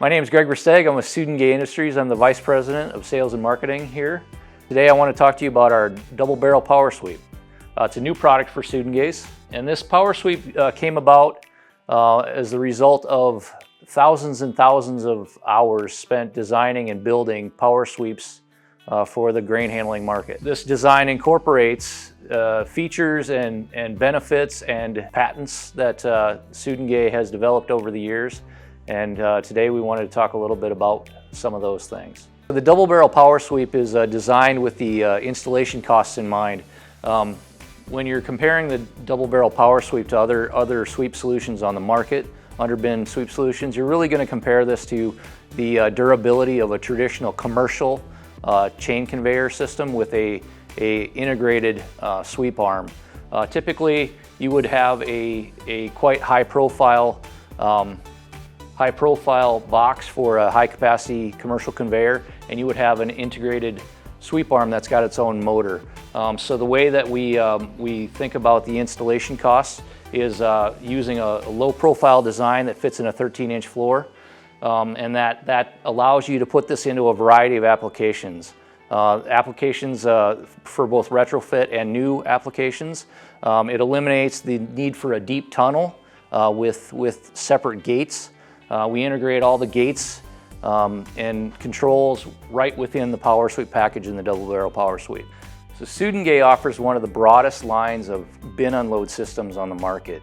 My name is Greg Versteeg. I'm with Sudenga Industries. I'm the Vice President of Sales and Marketing here. Today I want to talk to you about our double barrel power sweep. It's a new product for Sudenga's, and this power sweep came about as the result of thousands and thousands of hours spent designing and building power sweeps for the grain handling market. This design incorporates features and benefits and patents that Sudenga has developed over the years. And today we wanted to talk a little bit about some of those things. The double barrel power sweep is designed with the installation costs in mind. When you're comparing the double barrel power sweep to other sweep solutions on the market, underbin sweep solutions, you're really going to compare this to the durability of a traditional commercial chain conveyor system with a integrated sweep arm. Typically you would have a quite high profile box for a high capacity commercial conveyor, and you would have an integrated sweep arm that's got its own motor. So the way that we think about the installation costs is using a low profile design that fits in a 13-inch floor, and that allows you to put this into a variety of applications. Applications for both retrofit and new applications. It eliminates the need for a deep tunnel with separate gates. We integrate all the gates and controls right within the power sweep package in the double barrel power sweep. So Sudenga offers one of the broadest lines of bin unload systems on the market.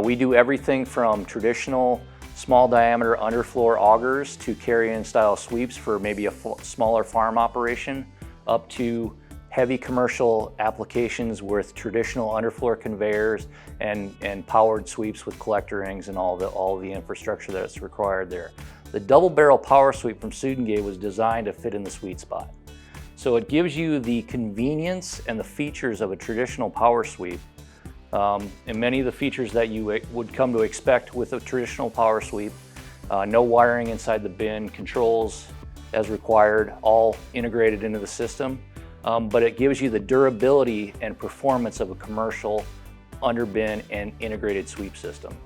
We do everything from traditional small diameter underfloor augers to carry-in style sweeps for maybe a smaller farm operation, up to heavy commercial applications with traditional underfloor conveyors and powered sweeps with collector rings and all the infrastructure that's required there. The double barrel power sweep from Sudenga was designed to fit in the sweet spot. So it gives you the convenience and the features of a traditional power sweep, and many of the features that you would come to expect with a traditional power sweep. No wiring inside the bin, controls as required, all integrated into the system. But it gives you the durability and performance of a commercial underbin and integrated sweep system.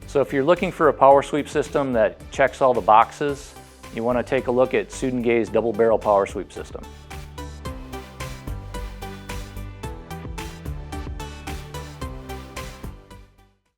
So if you're looking for a power sweep system that checks all the boxes, you want to take a look at Sudenga's double barrel power sweep system.